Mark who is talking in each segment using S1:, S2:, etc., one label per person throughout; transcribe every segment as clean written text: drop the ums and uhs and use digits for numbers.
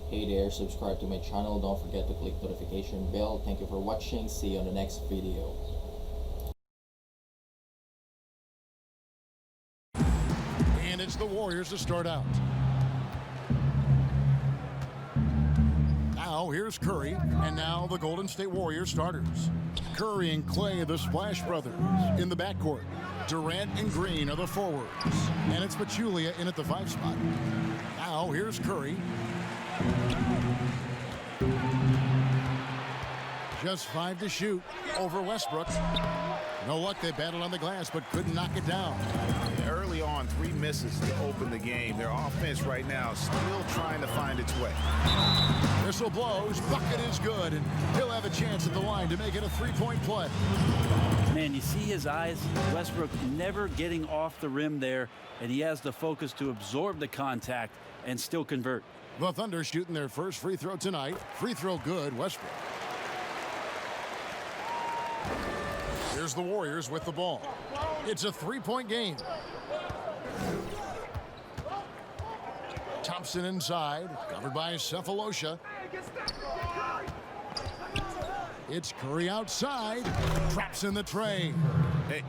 S1: Hey there, subscribe to my channel. Don't forget to click notification bell. Thank you for watching. See you on the next video.
S2: And it's the Warriors to start out. Now here's Curry, and now the Golden State Warriors starters. Curry and Clay, the Splash Brothers, in the backcourt. Durant and Green are the forwards, and it's Pachulia in at the 5 spot. Now here's Curry. Just 5 to shoot over Westbrook. No luck, they battled on the glass, but couldn't knock it down.
S3: Early on, 3 misses to open the game. Their offense right now still trying to find its way.
S2: Whistle blows, bucket is good, and he'll have a chance at the line to make it a 3-point play.
S4: Man, you see his eyes? Westbrook never getting off the rim there, and he has the focus to absorb the contact and still convert.
S2: The Thunder shooting their first free throw tonight. Free throw good, Westbrook. Here's the Warriors with the ball. It's a 3-point game. Thompson inside, covered by Cephalosha. It's Curry outside, drops in the tray.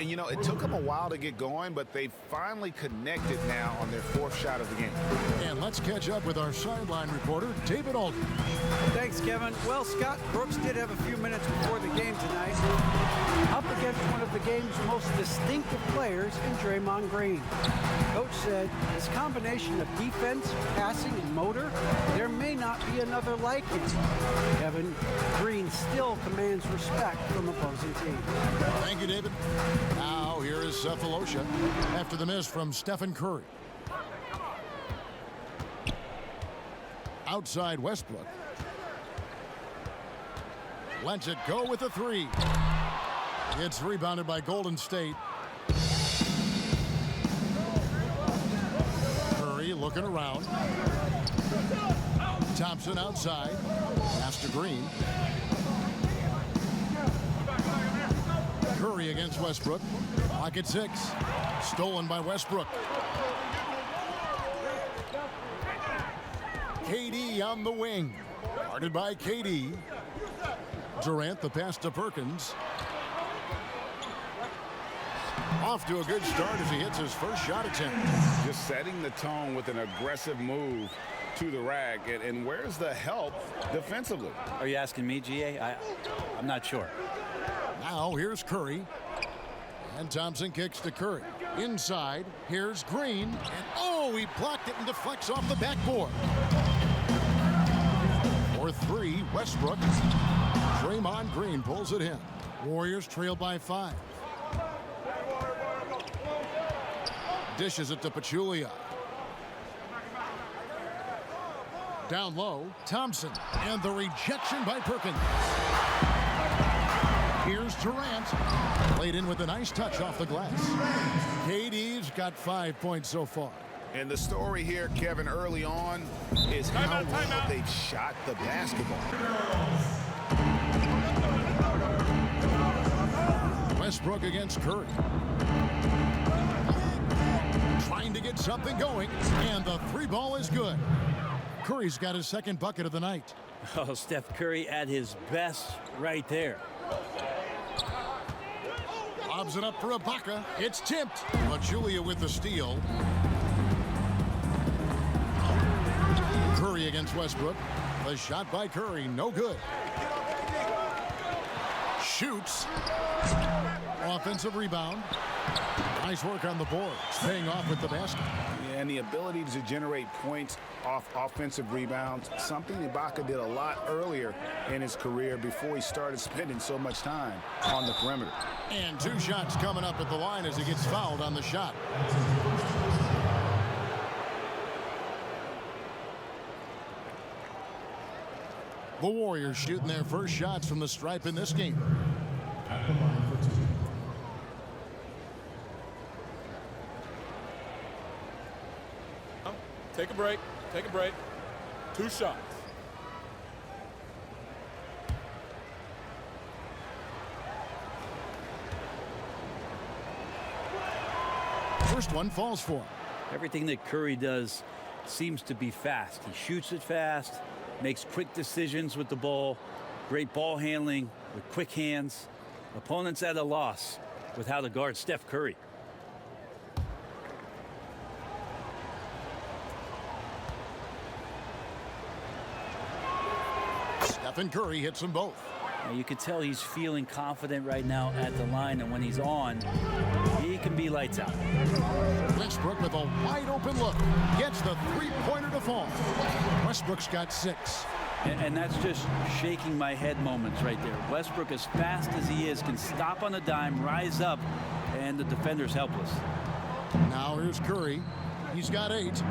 S3: And you know, it took them a while to get going, but they finally connected now on their 4th shot of the game.
S2: And let's catch up with our sideline reporter, David Aldridge.
S5: Thanks, Kevin. Well, Scott Brooks did have a few minutes before the game tonight, up against one of the game's most distinctive players in Draymond Green. Coach said this combination of defense, passing, and motor, there may not be another like him. Kevin, Green still commands respect from opposing teams.
S2: Thank you, David. Now here is Cephalosha after the miss from Stephen Curry. Outside Westbrook. Lets it go with a 3. It's rebounded by Golden State. Curry looking around. Thompson outside. Pass to Green. Curry against Westbrook. Pocket 6. Stolen by Westbrook. KD on the wing. Guarded by KD. Durant the pass to Perkins. Off to a good start as he hits his first shot attempt.
S3: Just setting the tone with an aggressive move to the rack. And where's the help defensively?
S4: Are you asking me, GA? I'm not sure.
S2: Now here's Curry. And Thompson kicks to Curry. Inside, here's Green. And oh, he blocked it and deflects off the backboard. For 3, Westbrook. Draymond Green pulls it in. Warriors trail by 5. Dishes it to Pachulia. Down low, Thompson. And the rejection by Perkins. Here's Durant. Played in with a nice touch off the glass. KD's got 5 points so far.
S3: And the story here, Kevin, early on is how well they've shot the basketball.
S2: Westbrook against Curry. Trying to get something going, and the 3 ball is good. Curry's got his 2nd bucket of the night.
S4: Oh, Steph Curry at his best right there.
S2: Lobs it up for Ibaka. It's tipped. Pachulia with the steal. Curry against Westbrook. The shot by Curry, no good. Shoots. Offensive rebound. Nice work on the boards. Paying off with the basket.
S3: And the ability to generate points off offensive rebounds, something Ibaka did a lot earlier in his career before he started spending so much time on the perimeter.
S2: And 2 shots coming up at the line as he gets fouled on the shot. The Warriors shooting their first shots from the stripe in this game.
S6: Take a break. Take a break. 2 shots.
S2: First one falls for him.
S4: Everything that Curry does seems to be fast. He shoots it fast. makes quick decisions with the ball, great ball handling with quick hands. Opponents at a loss with how to guard Steph Curry.
S2: Stephen Curry hits them both.
S4: Now you can tell he's feeling confident right now at the line, and when he's on, he can be lights out.
S2: Westbrook with a wide open look. Gets the three-pointer to fall. Westbrook's got 6.
S4: And that's just shaking my head moments right there. Westbrook, as fast as he is, can stop on a dime, rise up, and the defender's helpless.
S2: Now here's Curry. He's got 8.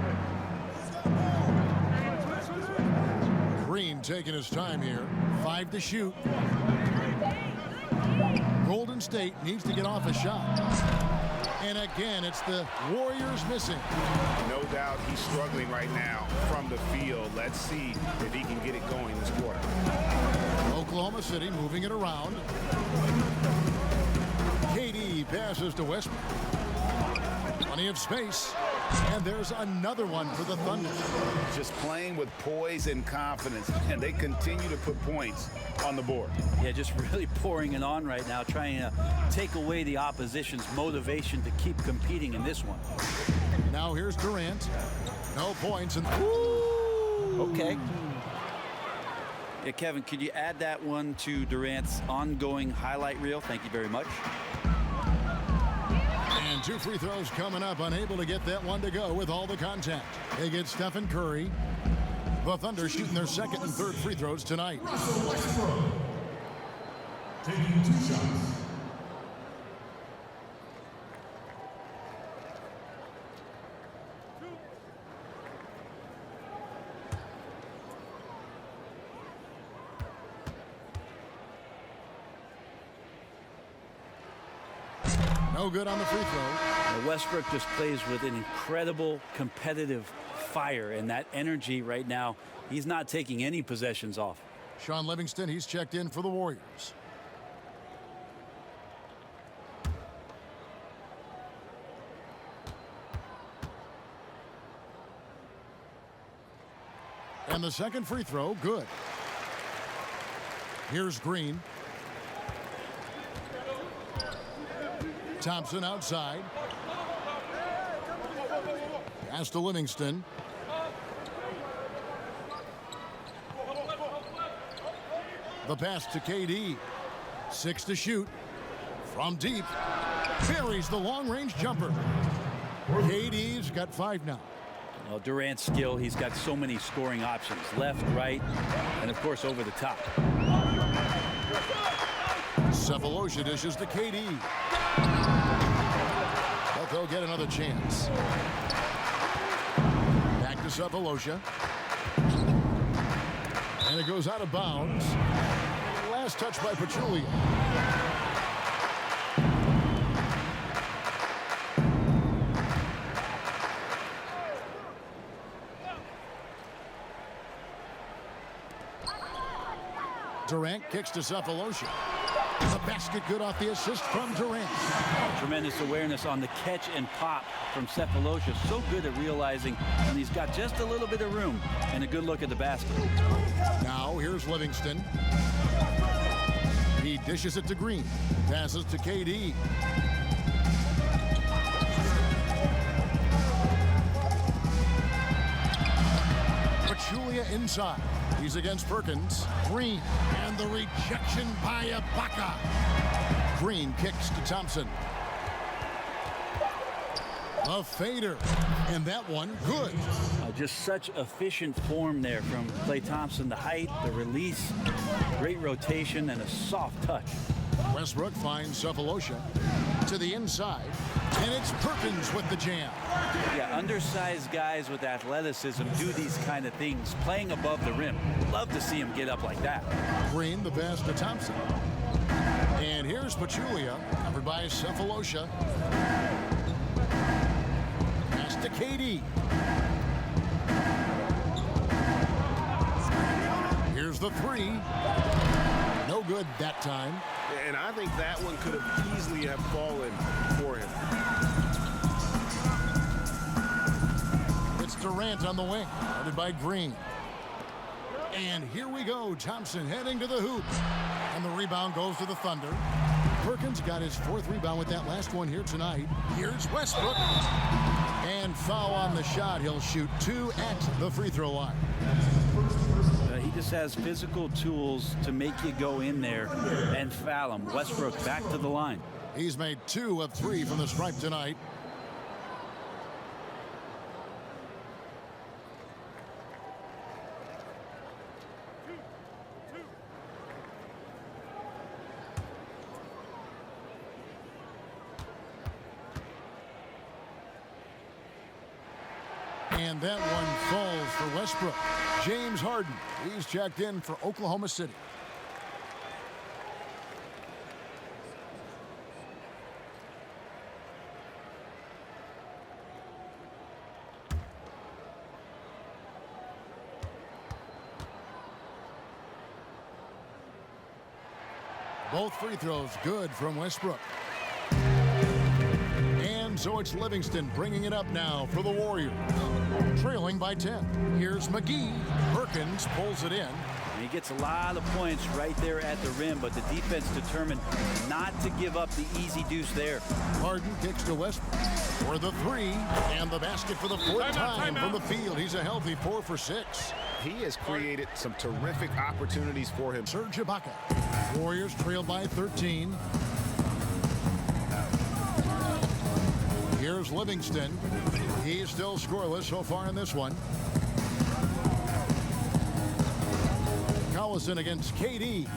S2: Green taking his time here. 5 to shoot. Golden State needs to get off a shot. And again, it's the Warriors missing.
S3: No doubt he's struggling right now from the field. Let's see if he can get it going this quarter.
S2: Oklahoma City moving it around. KD passes to Westbrook. Plenty of space. And there's another one for the Thunder.
S3: Just playing with poise and confidence, and they continue to put points on the board.
S4: Yeah, just really pouring it on right now, trying to take away the opposition's motivation to keep competing in this one.
S2: Now here's Durant. No points. And
S4: Okay. Yeah, Kevin, could you add that one to Durant's ongoing highlight reel? Thank you very much.
S2: And 2 free throws coming up. Unable to get that one to go with all the contact. They get Stephen Curry. The Thunder shooting their second and third free throws tonight.
S7: Taking 2 shots.
S2: No good on the free throw.
S4: Now, Westbrook just plays with an incredible competitive fire, and that energy right now, he's not taking any possessions off.
S2: Sean Livingston, he's checked in for the Warriors. And the second free throw, good. Here's Green. Thompson outside. Pass to Livingston. The pass to KD. 6 to shoot. From deep. Buries the long-range jumper. KD's got 5 now.
S4: Well, Durant's skill, he's got so many scoring options. Left, right, and of course over the top.
S2: Cephalosha dishes to KD. But they'll get another chance. Back to Cephalosha. And it goes out of bounds. Last touch by Pachulia. Durant kicks to Cephalosha. The basket good off the assist from Durant.
S4: Tremendous awareness on the catch and pop from Cephalosha. So good at realizing when he's got just a little bit of room, and a good look at the basket.
S2: Now here's Livingston. He dishes it to Green. Passes to KD. Pachulia inside. He's against Perkins. Green. And the rejection by Ibaka. Green kicks to Thompson. A fader. And that one good.
S4: Just such efficient form there from Klay Thompson. The height, the release, great rotation, and a soft touch.
S2: Westbrook finds Cephalosha to the inside. And it's Perkins with the jam.
S4: Yeah, undersized guys with athleticism do these kind of things, playing above the rim. Love to see him get up like that.
S2: Green, the pass to Thompson. And here's Pachulia, covered by Cephalosha. Pass to KD. Here's the 3. No good that time.
S3: And I think that one could have easily have fallen for him.
S2: It's Durant on the wing, guarded by Green. And here we go. Thompson heading to the hoop. And the rebound goes to the Thunder. Perkins got his 4th rebound with that last one here tonight. Here's Westbrook. And foul on the shot. He'll shoot 2 at the free throw line.
S4: He just has physical tools to make you go in there and foul him. Westbrook back to the line.
S2: He's made 2 of 3 from the stripe tonight. And that one falls for Westbrook. James Harden, he's checked in for Oklahoma City. Both free throws good from Westbrook. And so it's Livingston bringing it up now for the Warriors. Trailing by 10. Here's McGee. Perkins pulls it in.
S4: And he gets a lot of points right there at the rim, but the defense determined not to give up the easy deuce there.
S2: Harden kicks to Westbrook for the 3, and the basket for the 4th time from the field. He's a healthy 4 for 6.
S3: He has created some terrific opportunities for him.
S2: Serge Ibaka. Warriors trail by 13. Here's Livingston. He's still scoreless so far in this one. Collison against KD.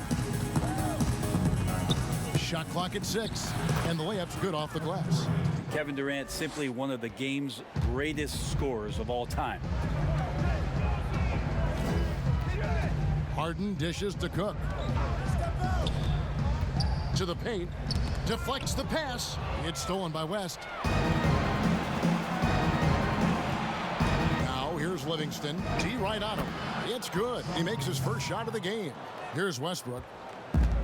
S2: Shot clock at 6, and the layup's good off the glass.
S4: Kevin Durant, simply one of the game's greatest scorers of all time.
S2: Harden dishes to Cook. To the paint. Deflects the pass. It's stolen by West. Now here's Livingston. T right on him. It's good. He makes his first shot of the game. Here's Westbrook.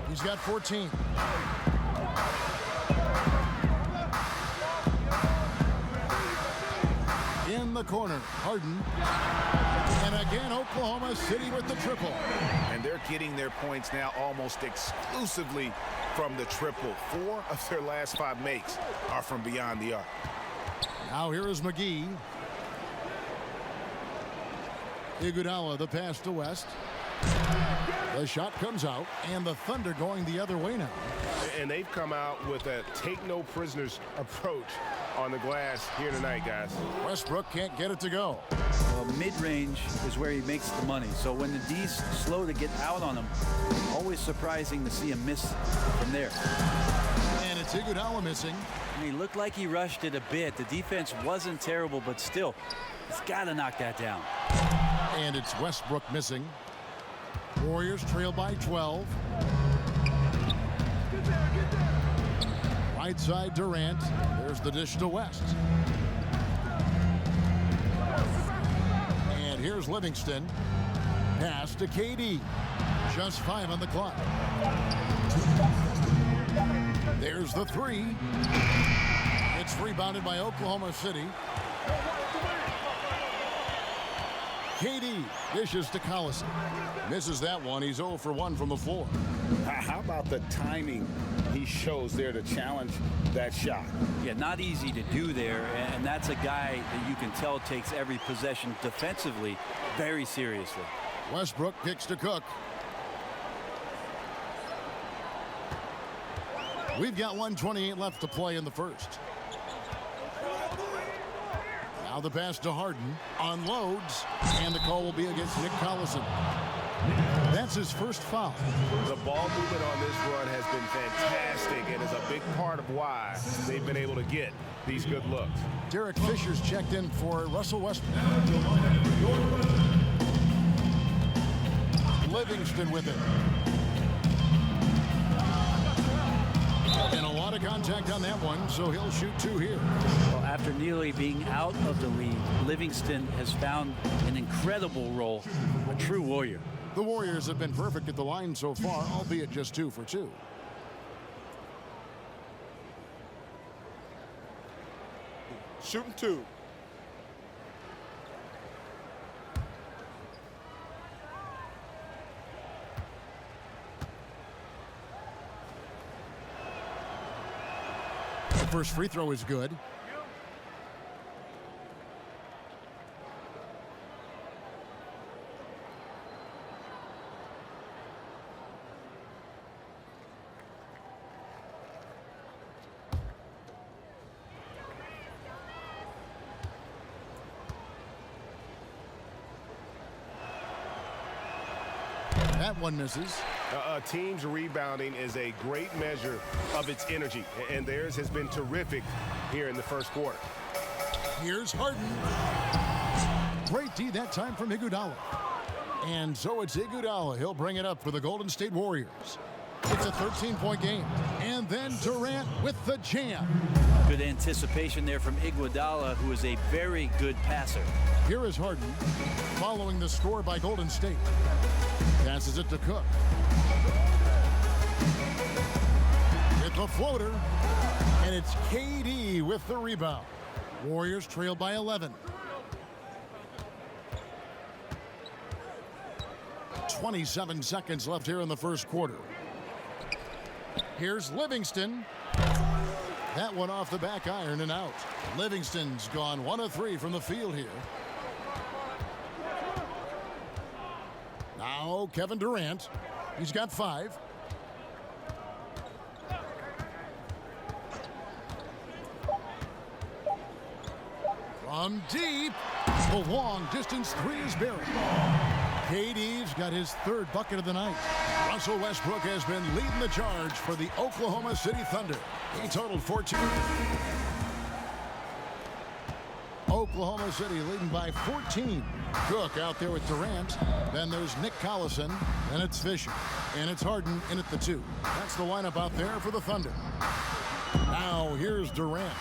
S2: He's got 14. In the corner, Harden. And again, Oklahoma City with the triple.
S3: And they're getting their points now almost exclusively from the triple. 4 of their last 5 makes are from beyond the arc.
S2: Now here is McGee. Iguodala, the pass to West. The shot comes out, and the Thunder going the other way now.
S8: And they've come out with a take-no-prisoners approach on the glass here tonight, guys.
S2: Westbrook can't get it to go.
S4: Well, mid-range is where he makes the money. So when the D's slow to get out on him, always surprising to see him miss from there.
S2: And it's Iguodala missing.
S4: And he looked like he rushed it a bit. The defense wasn't terrible, but still, he's got to knock that down.
S2: And it's Westbrook missing. Warriors trail by 12. Right side Durant. There's the dish to West. And here's Livingston. Pass to KD. Just 5 on the clock. There's the 3. It's rebounded by Oklahoma City. KD dishes to Collison. Misses that one. He's 0 for 1 from the floor.
S3: How about the timing he shows there to challenge that shot?
S4: Yeah, not easy to do there, and that's a guy that you can tell takes every possession defensively very seriously.
S2: Westbrook kicks to Cook. We've got 1:28 left to play in the first. Now the pass to Harden. Unloads. And the call will be against Nick Collison. That's his first foul.
S8: The ball movement on this run has been fantastic and is a big part of why they've been able to get these good looks.
S2: Derek Fisher's checked in for Russell Westbrook. Livingston with it. And a lot of contact on that one, so he'll shoot 2 here.
S4: Well, after nearly being out of the league, Livingston has found an incredible role, a true warrior.
S2: The Warriors have been perfect at the line so far, albeit just 2 for 2.
S6: Shooting 2.
S2: First free throw is good. That one misses.
S8: A team's rebounding is a great measure of its energy, and theirs has been terrific here in the first quarter.
S2: Here's Harden. Great D that time from Iguodala. And so it's Iguodala. He'll bring it up for the Golden State Warriors. It's a 13-point game. And then Durant with the jam.
S4: Good anticipation there from Iguodala, who is a very good passer.
S2: Here is Harden, following the score by Golden State. Passes it to Cook. With the floater. And it's KD with the rebound. Warriors trail by 11. 27 seconds left here in the first quarter. Here's Livingston. That one off the back iron and out. Livingston's gone 1 of 3 from the field here. Now Kevin Durant. He's got 5. From deep. The long distance 3 is buried. KD's got his 3rd bucket of the night. Russell Westbrook has been leading the charge for the Oklahoma City Thunder. He totaled 14. Oklahoma City leading by 14. Cook out there with Durant. Then there's Nick Collison. Then it's Fisher. And it's Harden in at the 2. That's the lineup out there for the Thunder. Now here's Durant.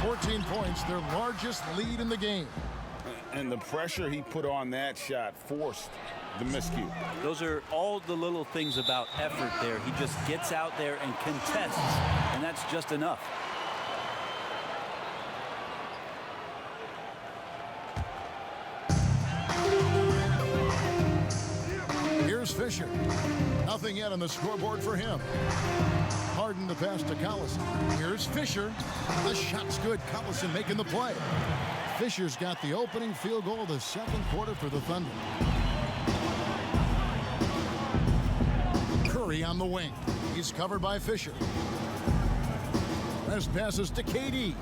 S2: 14 points, their largest lead in the game.
S3: And the pressure he put on that shot forced the miscue.
S4: Those are all the little things about effort there. He just gets out there and contests, and that's just enough.
S2: Here's Fisher. Nothing yet on the scoreboard for him. Harden the pass to Collison. Here's Fisher. The shot's good. Collison making the play. Fisher's got the opening field goal of the second quarter for the Thunder. Curry on the wing. He's covered by Fisher. This passes to KD.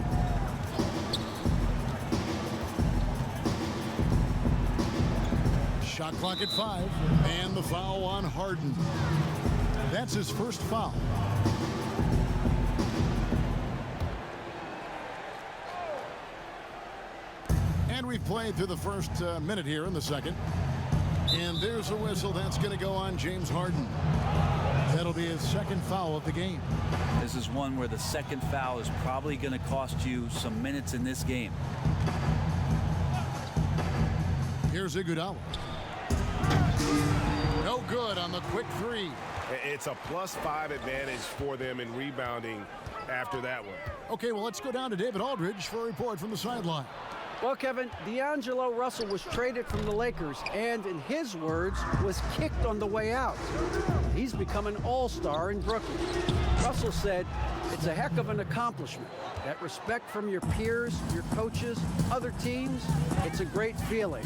S2: Shot clock at 5. And the foul on Harden. That's his first foul. And we've played through the first minute here in the second. And there's a whistle. That's going to go on James Harden. That'll be his second foul of the game.
S4: This is one where the second foul is probably going to cost you some minutes in this game.
S2: Here's Iguodala. No good on the quick 3.
S8: It's a +5 advantage for them in rebounding after that one.
S2: Okay, well, let's go down to David Aldridge for a report from the sideline.
S5: Well, Kevin, D'Angelo Russell was traded from the Lakers and, in his words, was kicked on the way out. He's become an all-star in Brooklyn. Russell said, "It's a heck of an accomplishment. That respect from your peers, your coaches, other teams, it's a great feeling."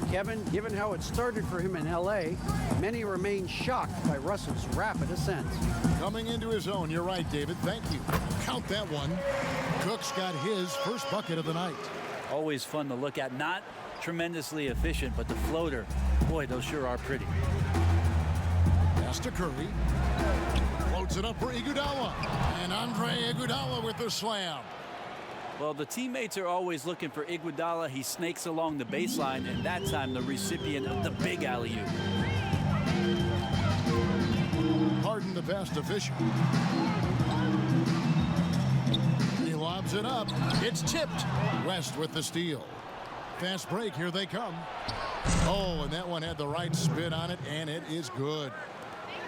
S5: Kevin, given how it started for him in L.A., many remain shocked by Russell's rapid ascent.
S2: Coming into his own, you're right, David. Thank you. Count that one. Cook's got his first bucket of the night.
S4: Always fun to look at. Not tremendously efficient, but the floater, boy, those sure are pretty.
S2: Pass to Curry. Floats it up for Iguodala. And Andre Iguodala with the slam.
S4: Well, the teammates are always looking for Iguodala. He snakes along the baseline, and that time the recipient of the big alley-oop.
S2: Harden the pass to Fisher. He lobs it up. It's tipped. West with the steal. Fast break. Here they come. Oh, and that one had the right spin on it, and it is good.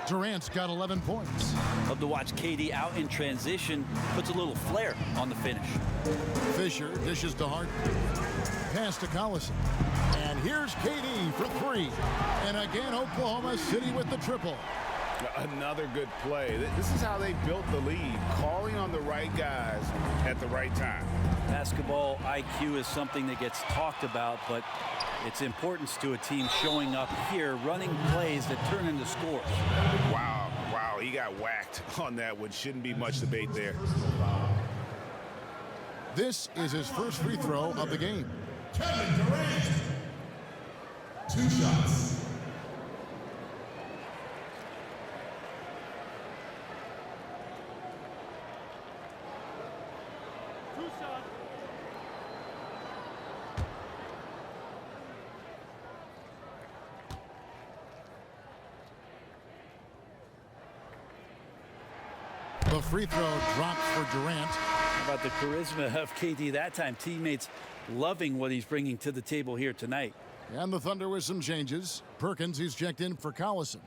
S2: Durant's got 11 points.
S4: Love to watch KD out in transition. Puts a little flair on the finish.
S2: Fisher dishes to Harden. Pass to Collison. And here's KD for 3. And again, Oklahoma City with the triple.
S3: Another good play. This is how they built the lead, calling on the right guys at the right time.
S4: Basketball IQ is something that gets talked about, but its importance to a team showing up here, running plays that turn into scores.
S3: Wow, he got whacked on that one. Shouldn't be much debate there.
S2: This is his first free throw of the game.
S7: Kevin Durant. 2 shots.
S2: The free throw drops for Durant.
S4: How about the charisma of KD that time? Teammates loving what he's bringing to the table here tonight.
S2: And the Thunder with some changes. Perkins, he's checked in for Collison.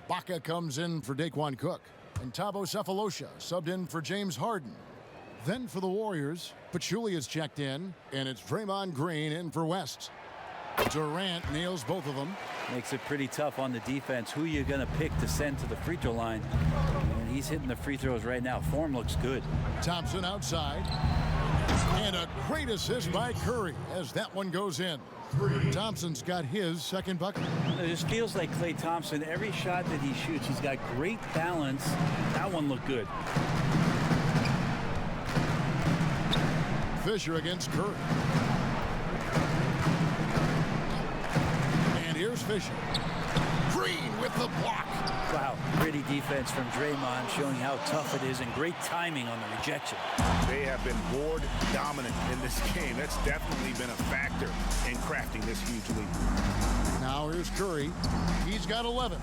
S2: Ibaka comes in for Daquan Cook. And Thabo Cephalosha subbed in for James Harden. Then for the Warriors, Pachulia is checked in, and it's Draymond Green in for West. Durant nails both of them.
S4: Makes it pretty tough on the defense. Who you going to pick to send to the free throw line? And he's hitting the free throws right now. Form looks good.
S2: Thompson outside. And a great assist by Curry as that one goes in. Thompson's got his second bucket.
S4: It just feels like Klay Thompson. Every shot that he shoots, he's got great balance. That one looked good.
S2: Fisher against Curry. And here's Fisher. Green with the block.
S4: Wow, pretty defense from Draymond, showing how tough it is, and great timing on the rejection.
S3: They have been board dominant in this game. That's definitely been a factor in crafting this huge lead.
S2: Now here's Curry. He's got 11.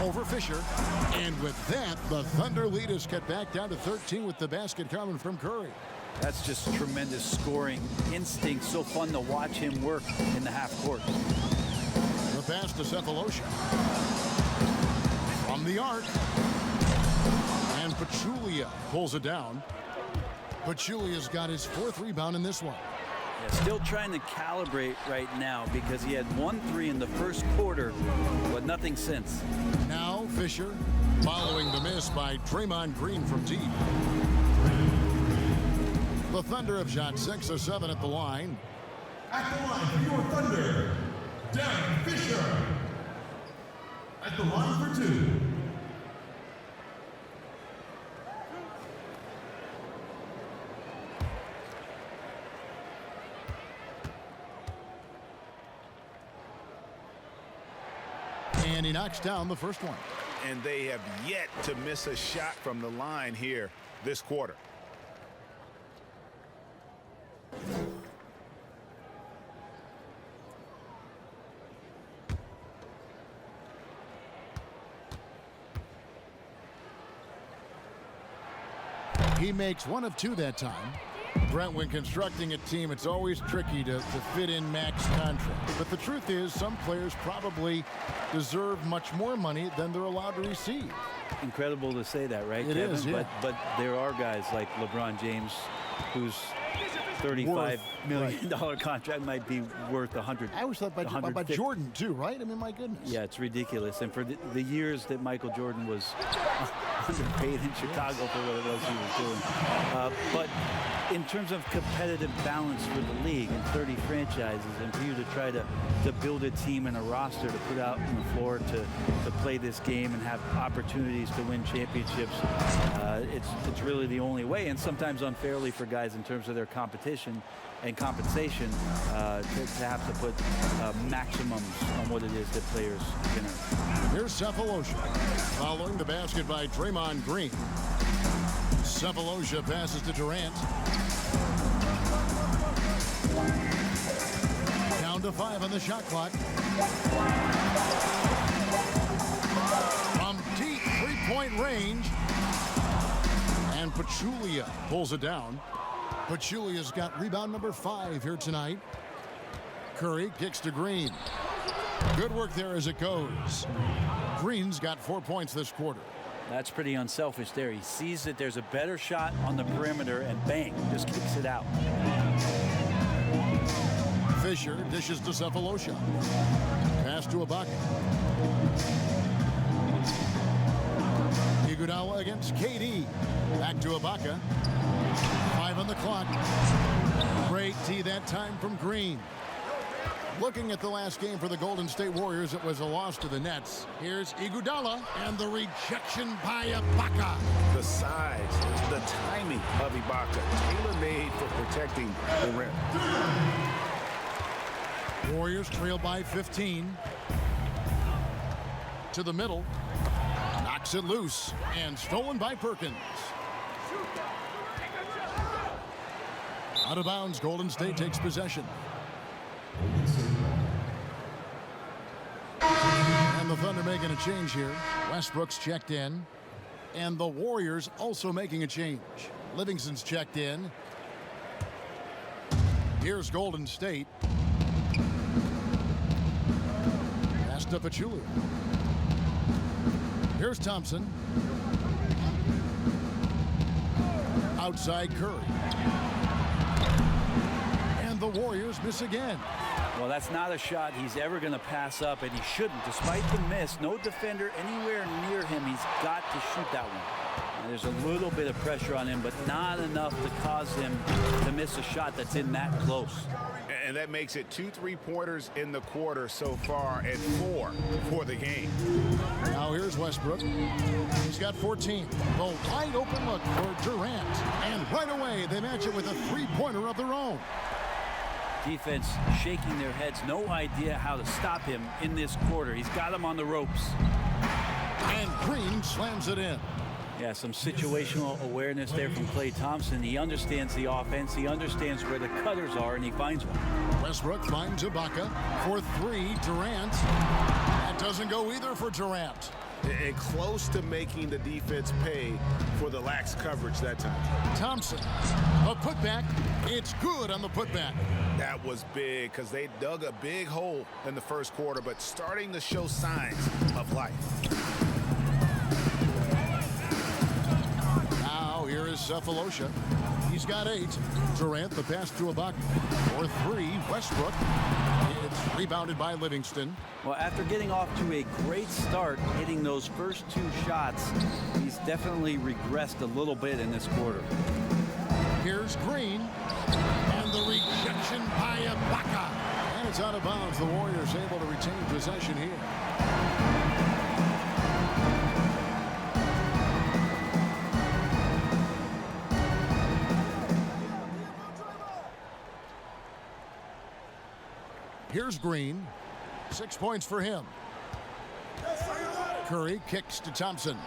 S2: Over Fisher. And with that, the Thunder lead is cut back down to 13 with the basket coming from Curry.
S4: That's just tremendous scoring instinct. So fun to watch him work in the half court.
S2: The pass to Cephalosha. From the arc. And Pachulia pulls it down. Pachulia's got his 4th rebound in this one.
S4: Yeah, still trying to calibrate right now because he had 1 3 in the first quarter, but nothing since.
S2: Now Fisher following the miss by Draymond Green from deep. The Thunder have shot 6 of 7 at the line.
S7: At the line for your Thunder, Derek Fisher. At the line for 2.
S2: And he knocks down the first one.
S3: And they have yet to miss a shot from the line here this quarter.
S2: He makes 1 of 2 that time. Brent, when constructing a team, it's always tricky to fit in max contracts. But the truth is, some players probably deserve much more money than they're allowed to receive.
S4: Incredible to say that, right,
S2: It
S4: Kevin?
S2: is, yeah.
S4: But there are guys like LeBron James whose $35 million contract might be worth 100.
S2: I always thought about Jordan, too, right? I mean, my goodness.
S4: Yeah, it's ridiculous. And for the years that Michael Jordan was underpaid in Chicago for what it was he was doing. But in terms of competitive balance for the league and 30 franchises, and for you to try to build a team and a roster to put out on the floor to play this game and have opportunities to win championships, it's really the only way, and sometimes unfairly for guys in terms of their competition and compensation to have to put maximums on what it is that players can earn.
S2: Here's Cephalosha following the basket by Draymond Green. Cephalosha passes to Durant. Down to 5 on the shot clock. From deep 3-point range. And Pachulia pulls it down. Pachulia's got rebound number 5 here tonight. Curry kicks to Green. Good work there as it goes. Green's got 4 points this quarter.
S4: That's pretty unselfish there. He sees that there's a better shot on the perimeter and bang, just kicks it out.
S2: Fisher dishes to Cephalosha. Pass pass to Ibaka. Iguodala against KD. Back to Ibaka. 5 on the clock. Great D that time from Green. Looking at the last game for the Golden State Warriors, it was a loss to the Nets. Here's Iguodala and the rejection by Ibaka.
S3: The size, the timing of Ibaka, tailor-made for protecting the rim.
S2: Warriors trail by 15. To the middle. Knocks it loose and stolen by Perkins. Out of bounds, Golden State takes possession. And the Thunder making a change here. Westbrook's checked in. And the Warriors also making a change. Livingston's checked in. Here's Golden State. Pass to Pachulia. Here's Thompson. Outside Curry. And the Warriors miss again.
S4: Well, that's not a shot he's ever going to pass up, and he shouldn't. Despite the miss, no defender anywhere near him. He's got to shoot that one. And there's a little bit of pressure on him, but not enough to cause him to miss a shot that's in that close.
S8: And that makes it 2 3-pointers in the quarter so far and 4 for the game.
S2: Now here's Westbrook. He's got 14. The wide open look for Durant. And right away, they match it with a three-pointer of their own.
S4: Defense shaking their heads. No idea how to stop him in this quarter. He's got him on the ropes.
S2: And Green slams it in.
S4: Yeah, some situational awareness there from Klay Thompson. He understands the offense. He understands where the cutters are, and he finds one.
S2: Westbrook finds Ibaka for 3. Durant. That doesn't go either for Durant.
S8: And close to making the defense pay for the lax coverage that time.
S2: Thompson, a putback. It's good on the putback.
S8: That was big because they dug a big hole in the first quarter, but starting to show signs of life.
S2: Now here is Cephalosha. He's got 8. Durant, the pass to Ibaka. For 3, Westbrook. It's rebounded by Livingston.
S4: Well, after getting off to a great start, hitting those first 2 shots, he's definitely regressed a little bit in this quarter.
S2: Here's Green. And the rejection by Ibaka. And it's out of bounds. The Warriors able to retain possession here. Here's Green. 6 points for him. Curry kicks to Thompson.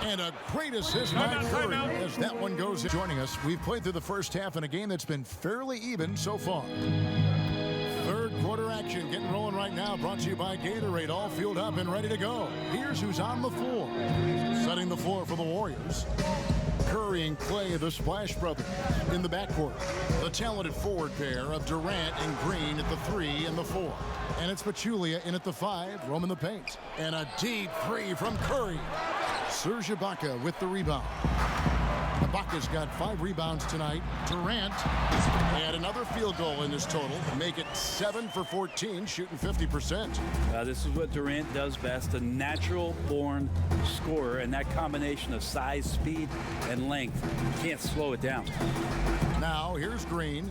S2: And a great assist by Curry as that one goes. Joining us, we've played through the first half in a game that's been fairly even so far. Third quarter action getting rolling right now, brought to you by Gatorade, all fueled up and ready to go. Here's who's on the floor. Setting the floor for the Warriors. Curry and Klay, the Splash Brothers, in the backcourt. The talented forward pair of Durant and Green at the 3 and the 4. And it's Pachulia in at the 5, roaming the paint. And a deep 3 from Curry. Serge Ibaka with the rebound. Ibaka's got 5 rebounds tonight. Durant had another field goal in his total. Make it 7 for 14, shooting 50%.
S4: This is what Durant does best, a natural-born scorer, and that combination of size, speed, and length, you can't slow it down.
S2: Now, here's Green.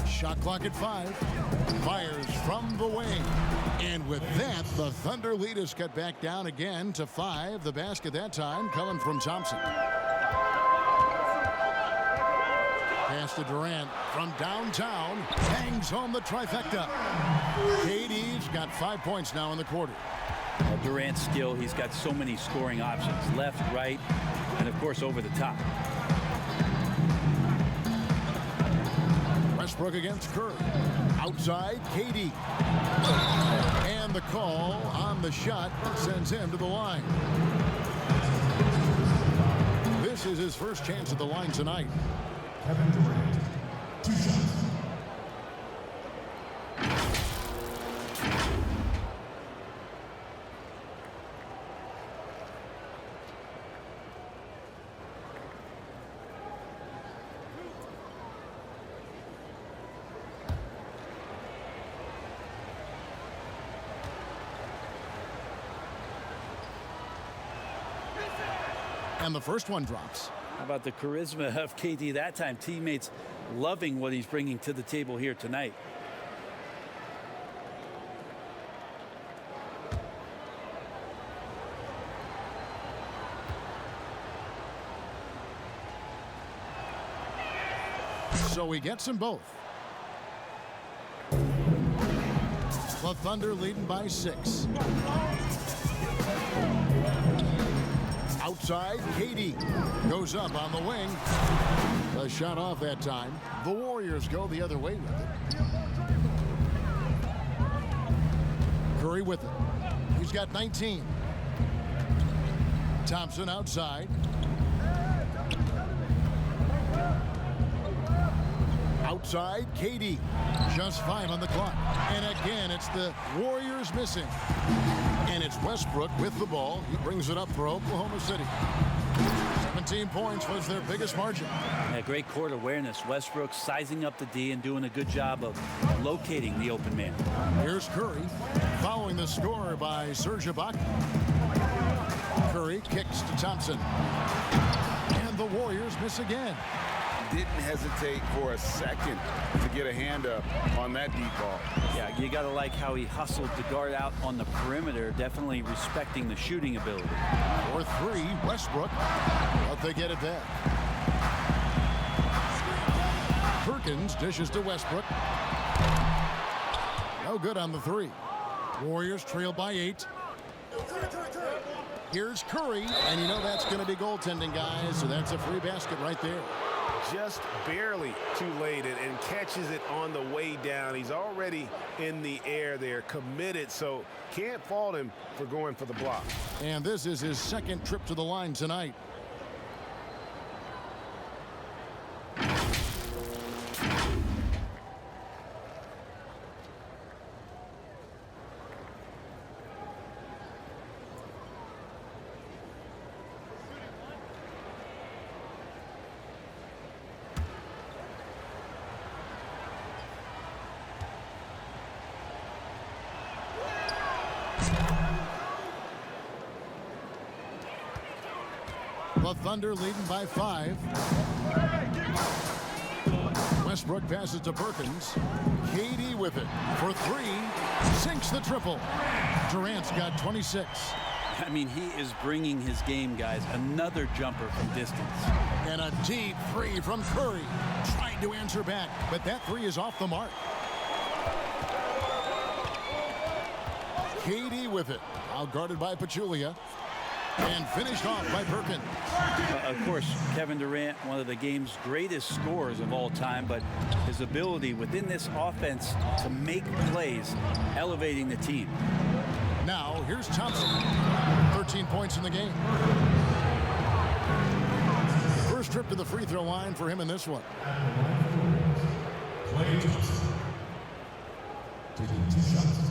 S2: Shot clock at 5. Fires from the wing. And with that, the Thunder lead is cut back down again to 5. The basket that time coming from Thompson. Pass to Durant from downtown. Hangs home the trifecta. KD's got 5 points now in the quarter.
S4: Durant's skill, he's got so many scoring options. Left, right, and of course over the top.
S2: Westbrook against Curry. Outside, KD. And the call on the shot sends him to the line. This is his first chance at the line tonight.
S7: Kevin Durant, 2 shots.
S2: And the first one drops.
S4: How about the charisma of KD that time? Teammates loving what he's bringing to the table here tonight.
S2: So he gets them both. The Thunder leading by 6. Outside, KD goes up on the wing. A shot off that time. The Warriors go the other way with it. Curry with it. He's got 19. Thompson outside. Outside, KD. Just 5 on the clock. And again, it's the Warriors missing. And it's Westbrook with the ball. He brings it up for Oklahoma City. 17 points was their biggest margin.
S4: Yeah, great court awareness. Westbrook sizing up the D and doing a good job of locating the open man.
S2: Here's Curry, following the score by Serge Ibaka. Curry kicks to Thompson. And the Warriors miss again.
S3: Didn't hesitate for a second to get a hand up on that deep ball.
S4: Yeah, you got to like how he hustled to guard out on the perimeter, definitely respecting the shooting ability.
S2: For 3, Westbrook, but they get it back. Perkins dishes to Westbrook. No good on the 3. Warriors trail by 8. Here's Curry, and you know that's going to be goaltending, guys, so that's a free basket right there.
S3: Just barely too late and catches it on the way down. He's already in the air there, committed, so can't fault him for going for the block.
S2: And this is his second trip to the line tonight. The Thunder leading by 5. Westbrook passes to Perkins. KD with it for 3. Sinks the triple. Durant's got 26.
S4: I mean, he is bringing his game, guys. Another jumper from distance.
S2: And a deep 3 from Curry. Trying to answer back, but that 3 is off the mark. KD with it. Out guarded by Pachulia. And finished off by Perkins.
S4: Of course, Kevin Durant, one of the game's greatest scorers of all time, but his ability within this offense to make plays, elevating the team.
S2: Now, here's Thompson. 13 points in the game. First trip to the free throw line for him in this one.
S7: Klay Thompson. Taking 2 shots.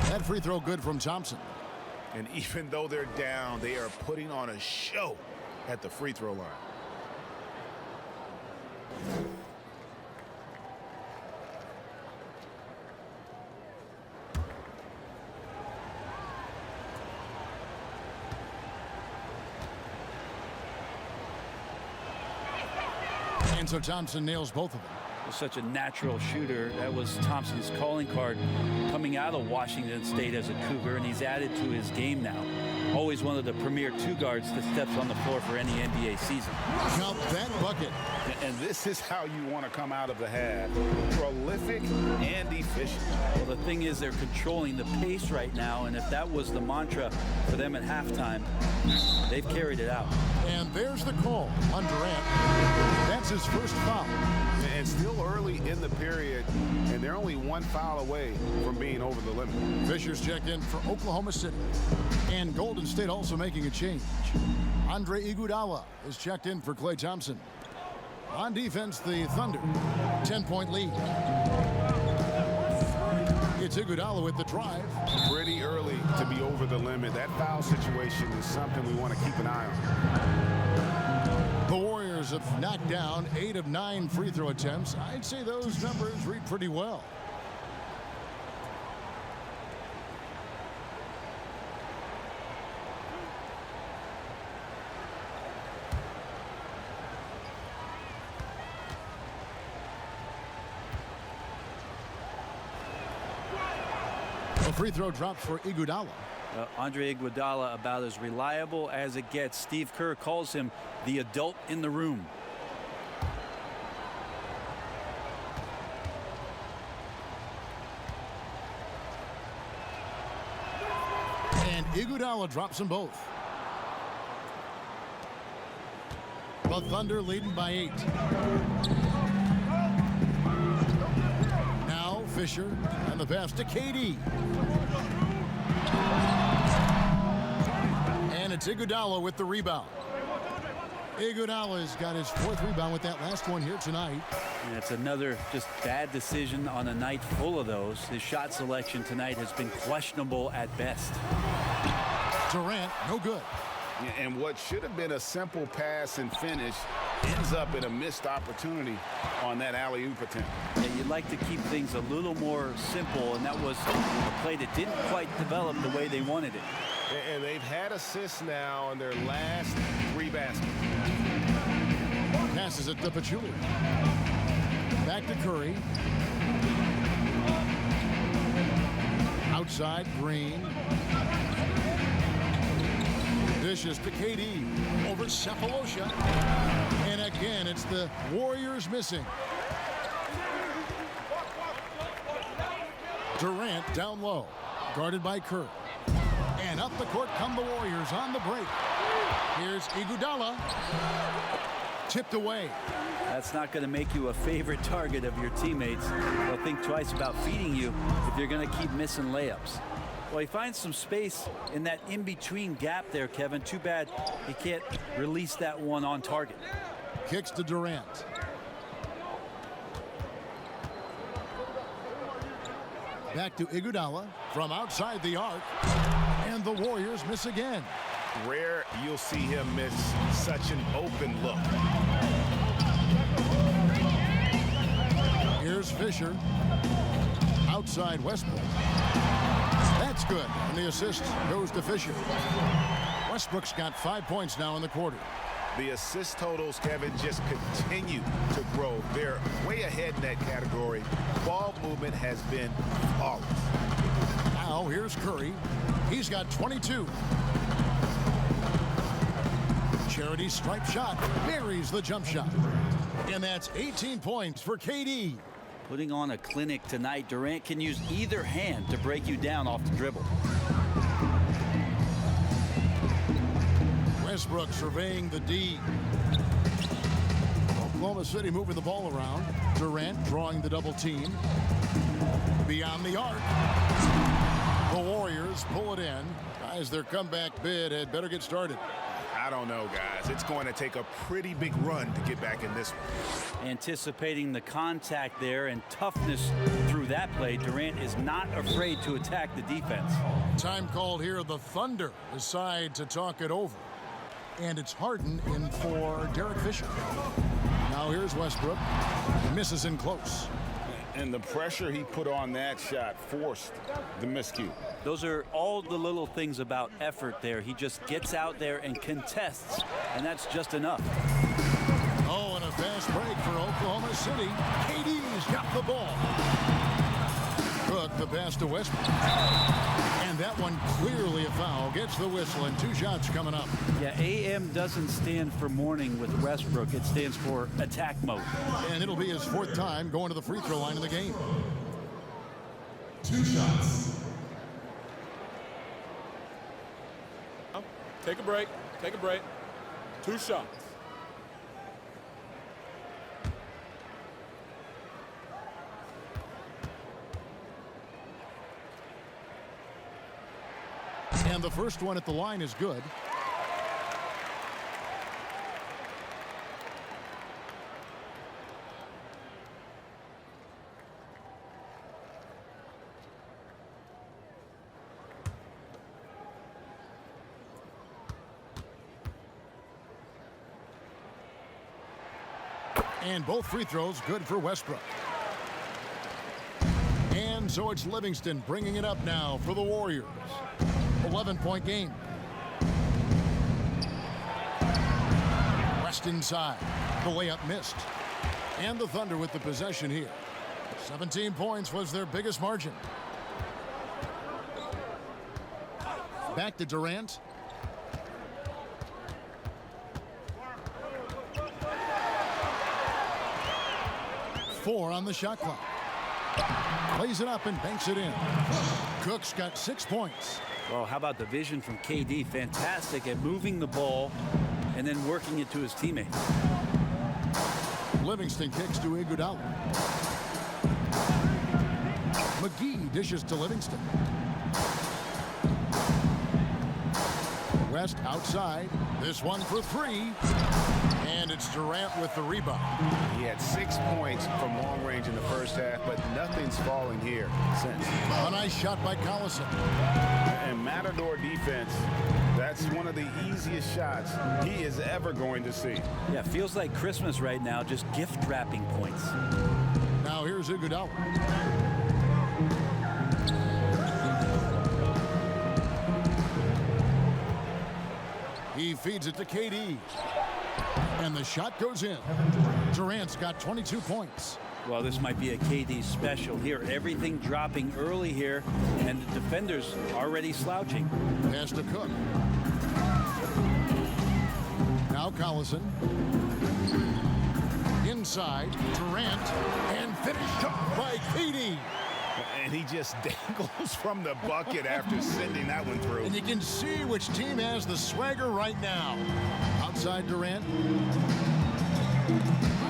S2: That free throw good from Thompson.
S3: And even though they're down, they are putting on a show at the free throw line.
S2: And so Thompson nails both of them.
S4: Such a natural shooter. That was Thompson's calling card coming out of Washington State as a Cougar, and he's added to his game now. Always one of the premier 2 guards that steps on the floor for any NBA season.
S2: Count that bucket.
S3: And this is how you want to come out of the half. Prolific and efficient.
S4: Well, the thing is, they're controlling the pace right now, and if that was the mantra for them at halftime, they've carried it out.
S2: And there's the call on Durant. That's his first foul.
S3: And still early in the period, and they're only 1 foul away from being over the limit.
S2: Fisher's checked in for Oklahoma City. And Golden State also making a change. Andre Iguodala is checked in for Klay Thompson. On defense, the Thunder, 10-point lead. It's Iguodala with the drive.
S3: Pretty early to be over the limit. That foul situation is something we want to keep an eye on.
S2: The Warriors have knocked down 8 of 9 free throw attempts. I'd say those numbers read pretty well. A free throw drops for Iguodala.
S4: Andre Iguodala about as reliable as it gets. Steve Kerr calls him the adult in the room.
S2: And Iguodala drops them both. The Thunder leading by 8. Now Fisher and the pass to KD. And it's Iguodala with the rebound. Iguodala's got his 4th rebound with that last one here tonight.
S4: And it's another just bad decision on a night full of those. His shot selection tonight has been questionable at best.
S2: Durant, no good.
S3: And what should have been a simple pass and finish ends up in a missed opportunity on that alley-oop attempt.
S4: Yeah, you'd like to keep things a little more simple, and that was a play that didn't quite develop the way they wanted it.
S8: And they've had assists now on their last 3 baskets.
S2: Passes it to Pachulia. Back to Curry. Outside, Green. Dishes to KD over Cephalosha. And again, it's the Warriors missing. Durant down low, guarded by Kerr. And up the court come the Warriors on the break. Here's Iguodala. Tipped away.
S4: That's not going to make you a favorite target of your teammates. They'll think twice about feeding you if you're going to keep missing layups. Well, he finds some space in that in-between gap there, Kevin. Too bad he can't release that one on target.
S2: Kicks to Durant. Back to Iguodala from outside the arc. And the Warriors miss again.
S3: Rare you'll see him miss such an open look.
S2: Here's Fisher. Outside Westbrook. That's good. And the assist goes to Fisher. Westbrook's got 5 points now in the quarter.
S3: The assist totals, Kevin, just continue to grow. They're way ahead in that category. Ball movement has been flawless.
S2: Now here's Curry. He's got 22. Charity stripe shot. Buries the jump shot. And that's 18 points for KD.
S4: Putting on a clinic tonight. Durant can use either hand to break you down off the dribble.
S2: Westbrook surveying the D. Oklahoma City moving the ball around. Durant drawing the double team. Beyond the arc. The Warriors pull it in. Guys, their comeback bid had better get started.
S3: I don't know, guys. It's going to take a pretty big run to get back in this one.
S4: Anticipating the contact there and toughness through that play, Durant is not afraid to attack the defense.
S2: Time called here. The Thunder decide to talk it over. And it's Harden in for Derek Fisher. Now here's Westbrook. Misses in close.
S3: And the pressure he put on that shot forced the miscue.
S4: Those are all the little things about effort there. He just gets out there and contests, and that's just enough.
S2: Oh, and a fast break for Oklahoma City. KD's got the ball. Cook the pass to Westbrook. And that one clearly a foul. Gets the whistle, and 2 shots coming up.
S4: Yeah, AM doesn't stand for morning with Westbrook. It stands for attack mode.
S2: And it'll be his 4th time going to the free throw line in the game.
S7: 2 shots.
S6: Take a break. Take a break. 2 shots.
S2: And the first one at the line is good. And both free throws good for Westbrook. And so it's Livingston bringing it up now for the Warriors. 11-point game. West inside. The layup missed. And the Thunder with the possession here. 17 points was their biggest margin. Back to Durant. Four on the shot clock. Plays it up and banks it in. Cook's got 6 points.
S4: Well, how about the vision from KD? Fantastic at moving the ball and then working it to his teammates.
S2: Livingston kicks to Iguodala. McGee dishes to Livingston. West outside. This one for three. And it's Durant with the rebound.
S3: He had 6 points from long range in the first half, but nothing's falling here since.
S2: A nice shot by Collison.
S3: And Matador defense, that's one of the easiest shots he is ever going to see.
S4: Yeah, feels like Christmas right now, just gift wrapping points.
S2: Now here's Iguodala. He feeds it to KD. And the shot goes in. Durant's got 22 points.
S4: Well, this might be a KD special here. Everything dropping early here, and the defenders already slouching.
S2: Pass to Cook. Now Collison. Inside, Durant, and finished up by KD.
S3: And he just dangles from the bucket after sending that one through.
S2: And you can see which team has the swagger right now. Outside Durant.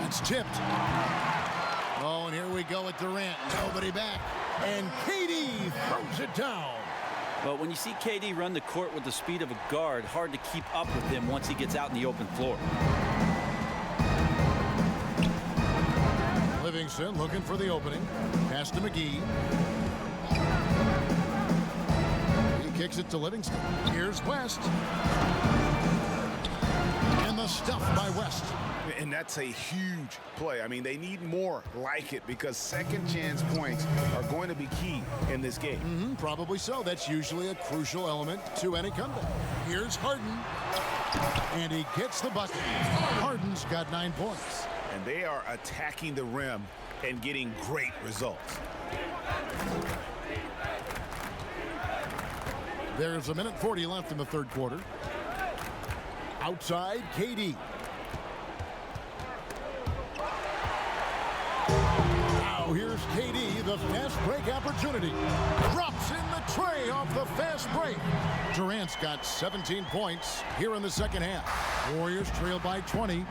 S2: It's tipped. Oh, and here we go with Durant. Nobody back. And KD throws it down.
S4: Well, when you see KD run the court with the speed of a guard, hard to keep up with him once he gets out in the open floor.
S2: Livingston looking for the opening. Pass to McGee. He kicks it to Livingston. Here's West. And the stuff by West.
S3: And that's a huge play. I mean, they need more like it because second chance points are going to be key in this game.
S2: Probably so. That's usually a crucial element to any comeback. Here's Harden. And he gets the bucket. Harden's got 9 points.
S3: And they are attacking the rim and getting great results.
S2: There's 1:40 left in the third quarter. Outside, KD. Now here's KD, the fast break opportunity. Drops in the tray off the fast break. Durant's got 17 points here in the second half. Warriors trail by 20.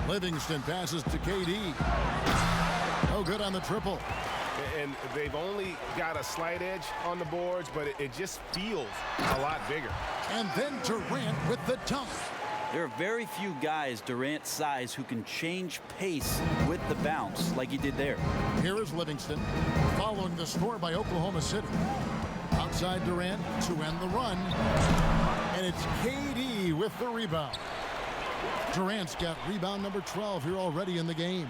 S2: Livingston passes to KD. No good on the triple.
S3: And they've only got a slight edge on the boards, but it just feels a lot bigger.
S2: And then Durant with the dunk.
S4: There are very few guys Durant's size who can change pace with the bounce like he did there.
S2: Here is Livingston following the score by Oklahoma City. Outside Durant to end the run. And it's KD with the rebound. Durant's got rebound number 12 here already in the game.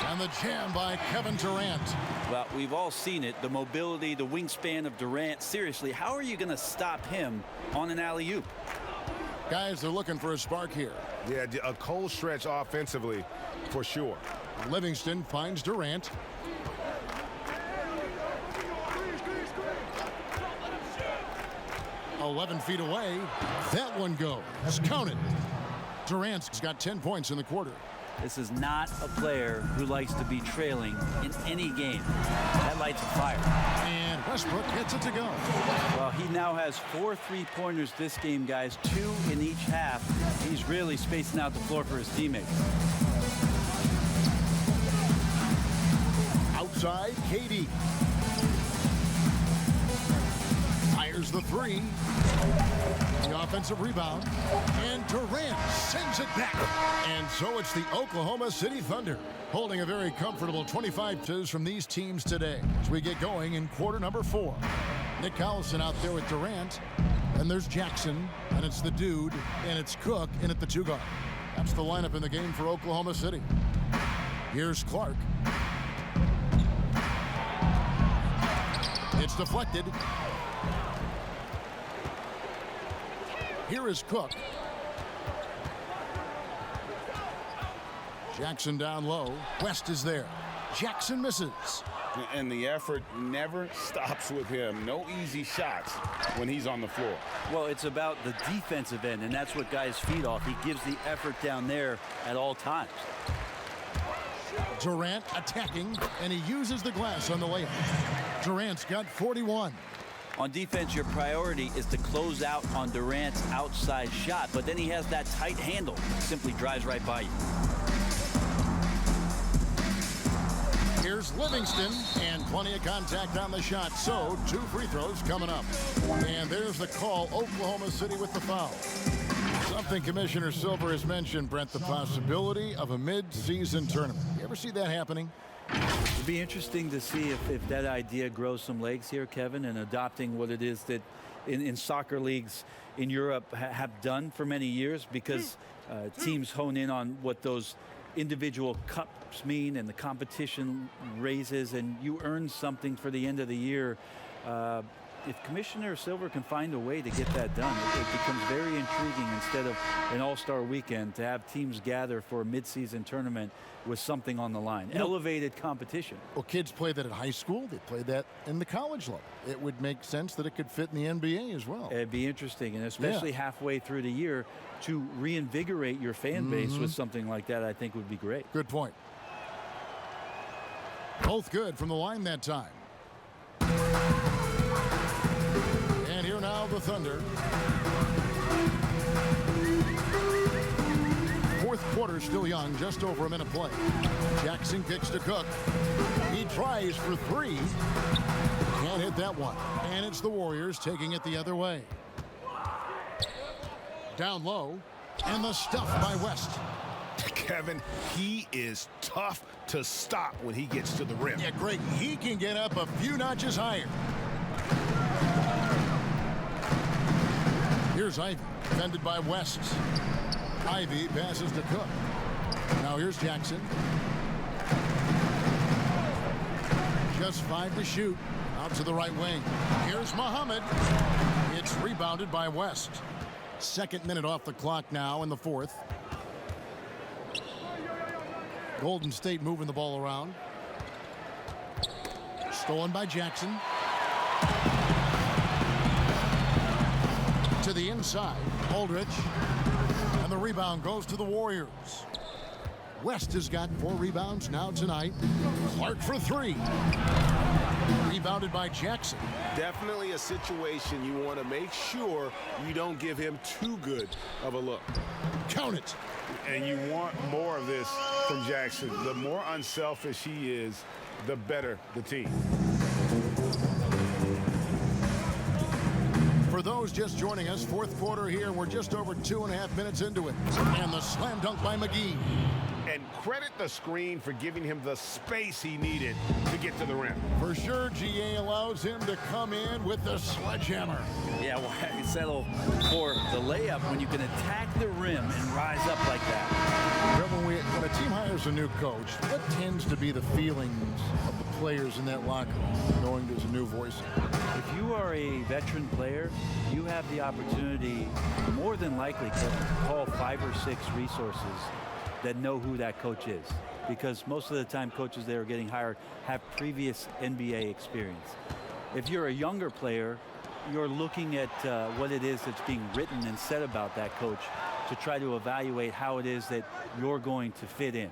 S2: And the jam by Kevin Durant.
S4: Well, we've all seen it. The mobility, the wingspan of Durant. Seriously, how are you going to stop him on an alley-oop?
S2: Guys, they're looking for a spark here.
S3: Yeah, a cold stretch offensively for sure.
S2: Livingston finds Durant. "11 feet away. That one goes. Count it. Durant's got 10 points in the quarter.
S4: This is not a player who likes to be trailing in any game. That lights a fire.
S2: And Westbrook gets it to go.
S4: Well, he now has 4 3-pointers this game, guys. 2 in each half. He's really spacing out the floor for his teammates.
S2: Outside, KD. Fires the three. The offensive rebound. And Durant sends it back. And so it's the Oklahoma City Thunder holding a very comfortable 25-2 from these teams today as we get going in quarter number 4. Nick Collison out there with Durant. And there's Jackson, and it's the dude, and it's Cook in at the 2 guard. That's the lineup in the game for Oklahoma City. Here's Clark. It's deflected. Here is Cook. Jackson down low. West is there. Jackson misses.
S3: And the effort never stops with him. No easy shots when he's on the floor.
S4: Well, it's about the defensive end, and that's what guys feed off. He gives the effort down there at all times.
S2: Durant attacking, and he uses the glass on the layup. Durant's got 41.
S4: On defense, your priority is to close out on Durant's outside shot, but then he has that tight handle. Simply drives right by you.
S2: Here's Livingston, and plenty of contact on the shot, so 2 free throws coming up. And there's the call, Oklahoma City with the foul. Something Commissioner Silver has mentioned, Brent, the possibility of a mid-season tournament. You ever see that happening?
S4: It'd be interesting to see if that idea grows some legs here, Kevin, and adopting what it is that in soccer leagues in Europe have done for many years, because teams hone in on what those individual cups mean and the competition raises, and you earn something for the end of the year. If Commissioner Silver can find a way to get that done, it becomes very intriguing instead of an all-star weekend to have teams gather for a mid-season tournament with something on the line. Elevated competition.
S2: Well, kids play that at high school. They play that in the college level. It would make sense that it could fit in the NBA as well.
S4: It'd be interesting, and especially halfway through the year, to reinvigorate your fan base with something like that, I think would be great.
S2: Good point. Both good from the line that time. And here now the Thunder. Fourth quarter still young, just over a minute play. Jackson kicks to Cook. He tries for 3. Can't hit that one. And it's the Warriors taking it the other way. Down low, and the stuff by West.
S3: Kevin, he is tough to stop when he gets to the rim.
S2: Yeah, great. He can get up a few notches higher. Here's Ivy, defended by West. Ivy passes to Cook. Now here's Jackson. Just 5 to shoot. Out to the right wing. Here's Muhammad. It's rebounded by West. 2nd minute off the clock now in the 4th. Golden State moving the ball around. Stolen by Jackson. To the inside, Aldridge. And the rebound goes to the Warriors. West has got 4 rebounds now tonight. Clark for 3. Rebounded by Jackson.
S3: Definitely a situation you want to make sure you don't give him too good of a look.
S2: Count it.
S3: And you want more of this from Jackson. The more unselfish he is, the better the team.
S2: For those just joining us, 4th quarter here. We're just over 2.5 minutes into it. And the slam dunk by McGee.
S3: And credit the screen for giving him the space he needed to get to the rim.
S2: For sure, GA allows him to come in with the sledgehammer.
S4: Yeah, why settle for the layup when you can attack the rim and rise up like that?
S2: When a team hires a new coach, what tends to be the feelings of the players in that locker room, knowing there's a new voice?
S4: If you are a veteran player, you have the opportunity, more than likely, to call 5 or 6 resources that know who that coach is. Because most of the time, coaches that are getting hired have previous NBA experience. If you're a younger player, you're looking at what it is that's being written and said about that coach to try to evaluate how it is that you're going to fit in.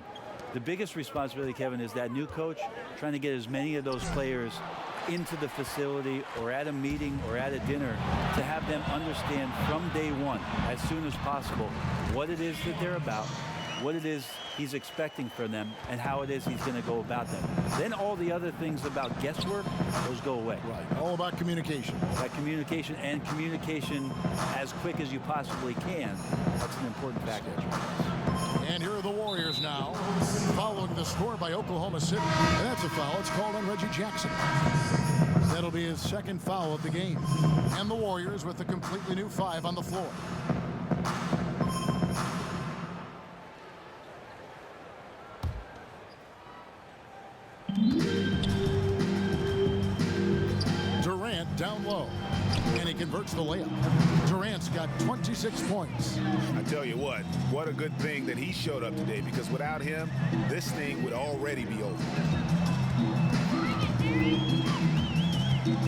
S4: The biggest responsibility, Kevin, is that new coach trying to get as many of those players into the facility or at a meeting or at a dinner to have them understand from day one, as soon as possible, what it is that they're about, what it is he's expecting from them, and how it is he's going to go about them. Then all the other things about guesswork, those go away.
S2: Right, all about communication.
S4: That communication, and communication as quick as you possibly can, that's an important factor.
S2: And here are the Warriors now, following the score by Oklahoma City. And that's a foul. It's called on Reggie Jackson. That'll be his second foul of the game. And the Warriors with a completely new 5 on the floor. Durant down low. And he converts the layup. Durant's got 26 points.
S8: I tell you what a good thing that he showed up today, because without him, this thing would already be over.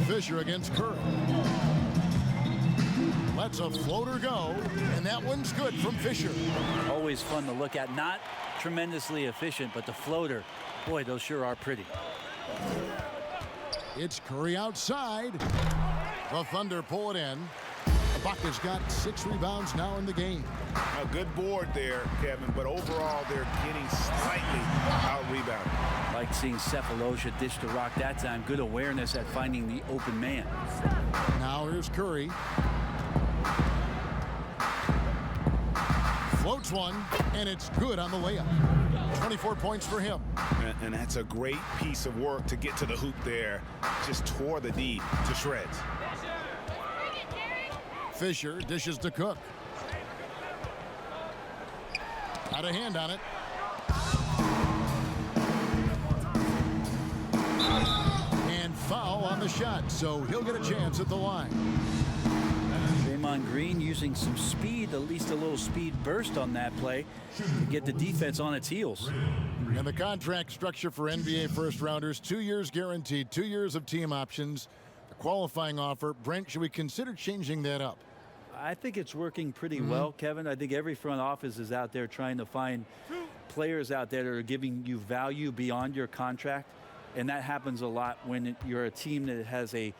S2: Fisher against Curry. Lets a floater go, and that one's good from Fisher.
S4: Always fun to look at. Not tremendously efficient, but the floater, boy, those sure are pretty.
S2: It's Curry outside. The Thunder pull it in. Ibaka's got 6 rebounds now in the game.
S8: A good board there, Kevin, but overall they're getting slightly out-rebounded.
S4: Like seeing Cephalosha dish the rock that time. Good awareness at finding the open man.
S2: Now here's Curry. Floats one, and it's good on the layup. 24 points for him.
S8: And that's a great piece of work to get to the hoop there. Just tore the D to shreds.
S2: Fisher dishes to Cook. Got a hand on it. And foul on the shot, so he'll get a chance at the line.
S4: Draymond Green using some speed, at least a little speed burst on that play to get the defense on its heels.
S2: And the contract structure for NBA first-rounders, 2 years guaranteed, 2 years of team options, a qualifying offer. Brent, should we consider changing that up?
S4: I think it's working pretty well, Kevin. I think every front office is out there trying to find players out there that are giving you value beyond your contract. And that happens a lot when you're a team that has a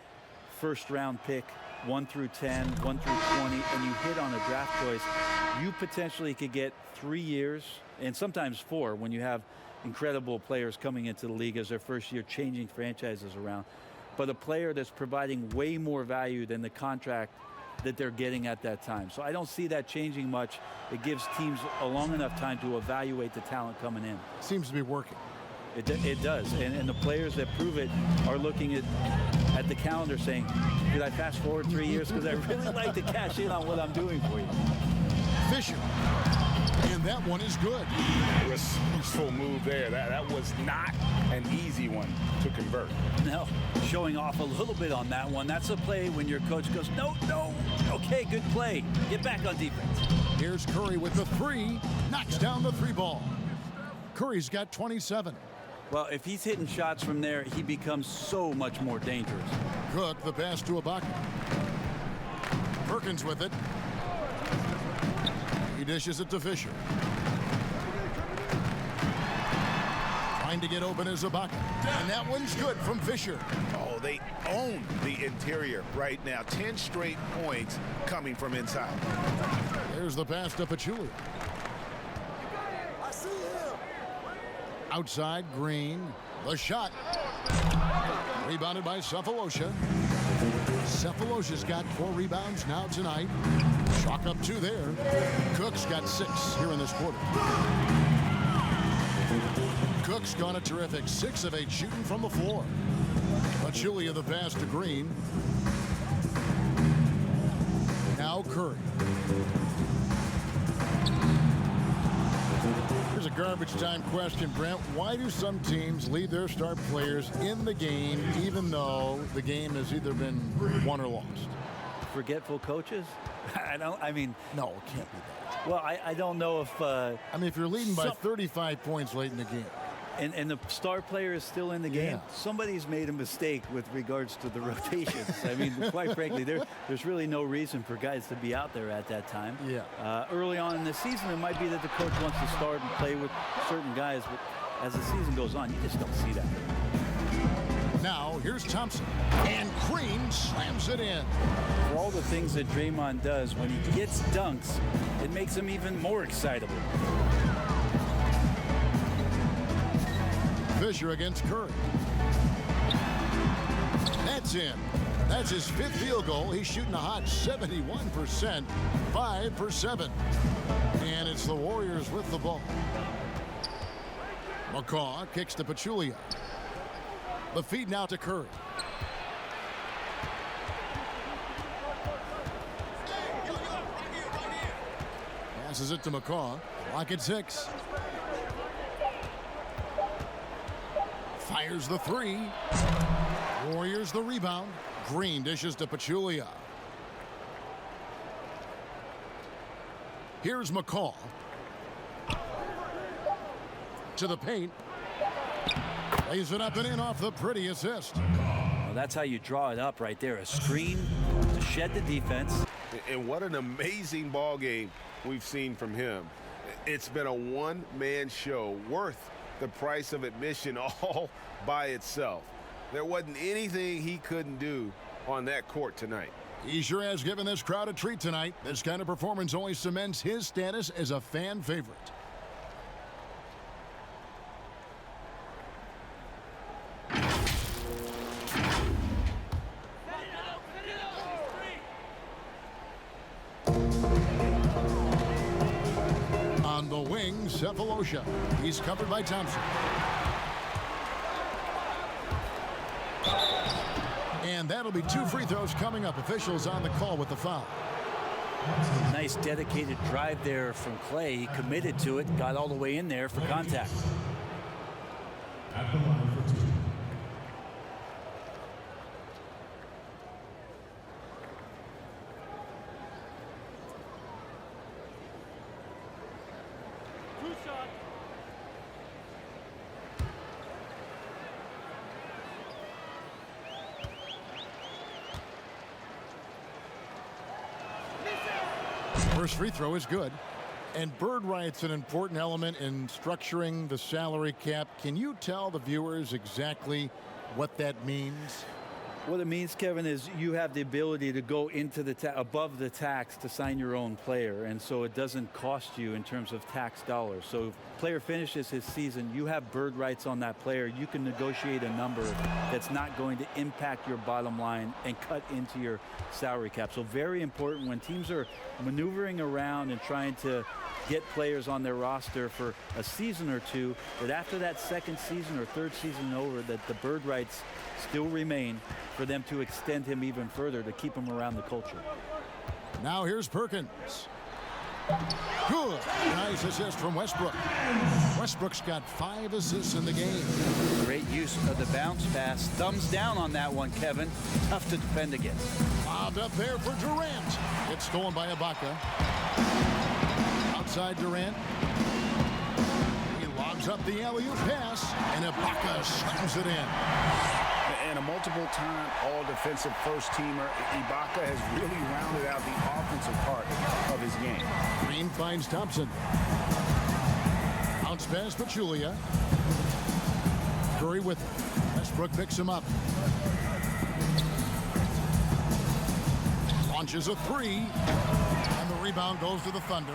S4: first-round pick, 1 through 10, 1 through 20, and you hit on a draft choice. You potentially could get 3 years and sometimes 4 when you have incredible players coming into the league as their first year, changing franchises around. But a player that's providing way more value than the contract that they're getting at that time. So I don't see that changing much. It gives teams a long enough time to evaluate the talent coming in.
S2: Seems to be working.
S4: It does. And the players that prove it are looking at the calendar saying, could I fast forward 3 years? Because I really like to cash in on what I'm doing for you.
S2: Fisher. And that one is good.
S8: Resourceful move there. That was not an easy one to convert.
S4: No, showing off a little bit on that one. That's a play when your coach goes, no. Okay, good play. Get back on defense.
S2: Here's Curry with the 3. Knocks down the 3 ball. Curry's got 27.
S4: Well, if he's hitting shots from there, he becomes so much more dangerous.
S2: Cook, the pass to Ibaka. Perkins with it. He dishes it to Fisher. Trying to get open is Ibaka. And that one's good from Fisher.
S8: Oh, they own the interior right now. 10 straight points coming from inside.
S2: There's the pass to Pachulia. Outside, Green. The shot. Rebounded by Cephalosha. Cephalosha's got 4 rebounds now tonight. Chalk up 2 there. Cook's got 6 here in this quarter. Cook's gone a terrific 6 of 8 shooting from the floor. Pachulia the pass to Green. Now Curry. Here's a garbage time question, Brent. Why do some teams leave their star players in the game even though the game has either been won or lost?
S4: Forgetful coaches?
S2: No, it can't be that.
S4: Well, I don't know if...
S2: if you're leading by 35 points late in the game.
S4: And the star player is still in the game. Somebody's made a mistake with regards to the rotations. I mean, quite frankly, there's really no reason for guys to be out there at that time. Early on in the season, it might be that the coach wants to start and play with certain guys, but as the season goes on, you just don't see that.
S2: Now, here's Thompson. And Green slams it in.
S4: For all the things that Draymond does, when he gets dunks, it makes him even more excitable.
S2: Fisher against Curry. That's in. That's his 5th field goal. He's shooting a hot 71%, 5 for 7. And it's the Warriors with the ball. McCaw kicks to Pachulia. The feed now to Curry. Passes it to McCaw. Clock at 6. Fires the 3. Warriors the rebound. Green dishes to Pachulia. Here's McCaw. To the paint. Lays it up and in off the pretty assist.
S4: Well, that's how you draw it up right there. A screen to shed the defense.
S8: And what an amazing ball game we've seen from him. It's been a one-man show worth the price of admission all by itself. There wasn't anything he couldn't do on that court tonight.
S2: He sure has given this crowd a treat tonight. This kind of performance only cements his status as a fan favorite. On the wing, Cephalosha. He's covered by Thompson. And that'll be 2 free throws coming up. Officials on the call with the foul.
S4: Nice dedicated drive there from Clay. He committed to it, got all the way in there for contact.
S7: At the line for 2.
S2: First free throw is good. And bird right's an important element in structuring the salary cap. Can you tell the viewers exactly what that means?
S4: What it means, Kevin, is you have the ability to go into the above the tax to sign your own player, and so it doesn't cost you in terms of tax dollars. So if player finishes his season, you have bird rights on that player. You can negotiate a number that's not going to impact your bottom line and cut into your salary cap. So very important when teams are maneuvering around and trying to get players on their roster for a season or two, that after that second season or third season over, that the bird rights still remain for them to extend him even further to keep him around the culture.
S2: Now here's Perkins. Good. Nice assist from Westbrook. Westbrook's got 5 assists in the game.
S4: Great use of the bounce pass. Thumbs down on that one, Kevin. Tough to defend against.
S2: Bobbed up there for Durant. It's stolen by Ibaka. Outside Durant. He lobs up the alley-oop pass, and Ibaka slams it in.
S3: And a multiple-time all-defensive first-teamer, Ibaka has really rounded out the offensive part of his game.
S2: Green finds Thompson. Bounce pass Pachulia. Curry with it. Westbrook picks him up. Launches a 3. And the rebound goes to the Thunder.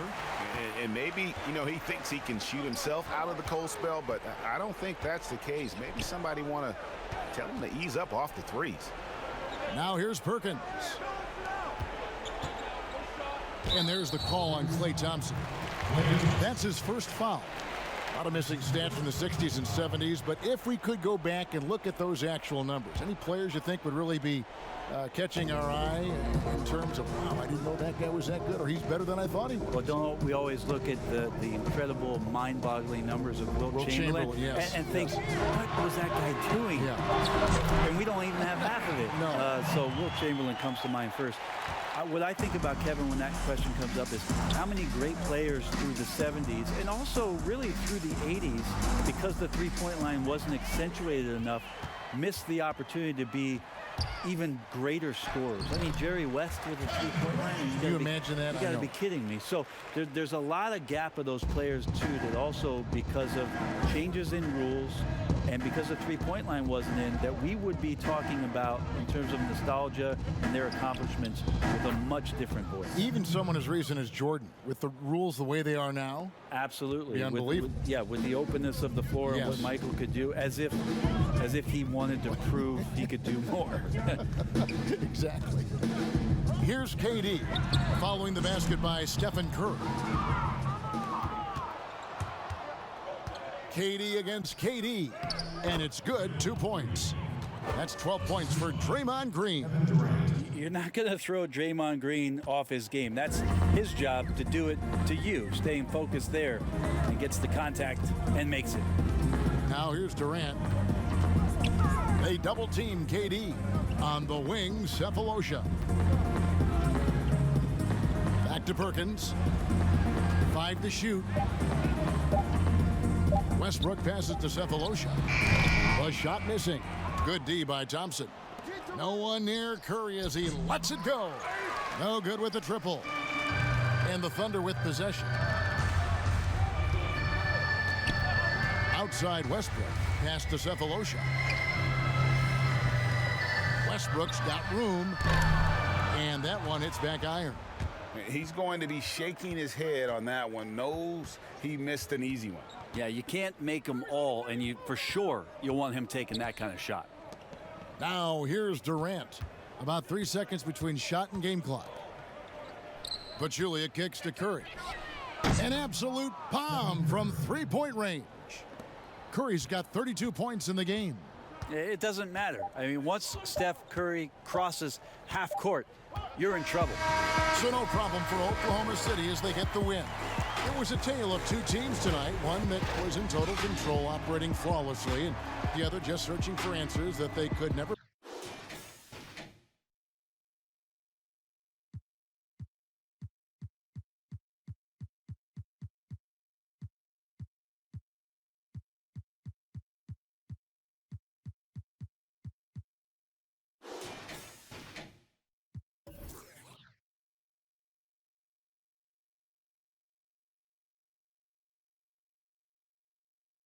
S3: And maybe, you know, he thinks he can shoot himself out of the cold spell, but I don't think that's the case. Maybe somebody want to tell him to ease up off the threes.
S2: Now here's Perkins. And there's the call on Klay Thompson. That's his first foul. A lot of missing stats from the 60s and 70s, but if we could go back and look at those actual numbers, any players you think would really be catching our eye in terms of, wow, I didn't know that guy was that good, or he's better than I thought he was?
S4: Well, don't we always look at the incredible, mind-boggling numbers of Wilt Chamberlain
S2: yes,
S4: and think, what was that guy doing?
S2: Yeah.
S4: And we don't even have half of it.
S2: No.
S4: So Wilt Chamberlain comes to mind first. What I think about Kevin when that question comes up is how many great players through the 70s and also really through the 80s, because the three-point line wasn't accentuated enough, missed the opportunity to be even greater scorers. I mean, Jerry West with a three-point line.
S2: Can you imagine that?
S4: You got to be kidding me. So there's a lot of gap of those players too, that also because of changes in rules and because the three-point line wasn't in, that we would be talking about in terms of nostalgia and their accomplishments with a much different voice.
S2: Even someone as recent as Jordan, with the rules the way they are now.
S4: Absolutely.
S2: Be unbelievable.
S4: With the openness of the floor and what Michael could do, as if he wanted to prove he could do more.
S2: Exactly. Here's KD following the basket by Stephen Curry. KD against KD, and it's good. 2 points. That's 12 points for Draymond Green.
S4: You're not going to throw Draymond Green off his game. That's his job to do it to you, staying focused there, and gets the contact and makes it.
S2: Now here's Durant. They double team KD. On the wing, Cephalosha. Back to Perkins. 5 to shoot. Westbrook passes to Cephalosha. The shot missing. Good D by Thompson. No one near Curry as he lets it go. No good with the triple. And the Thunder with possession. Outside Westbrook. Pass to Cephalosha. Westbrook's got room. And that one hits back iron.
S3: He's going to be shaking his head on that one. Knows he missed an easy one.
S4: Yeah, you can't make them all, and you for sure you'll want him taking that kind of shot.
S2: Now here's Durant. About 3 seconds between shot and game clock. Pachulia kicks to Curry. An absolute bomb from three-point range. Curry's got 32 points in the game.
S4: It doesn't matter. I mean, once Steph Curry crosses half court, you're in trouble.
S2: So no problem for Oklahoma City as they get the win. It was a tale of two teams tonight, one that was in total control, operating flawlessly, and the other just searching for answers that they could never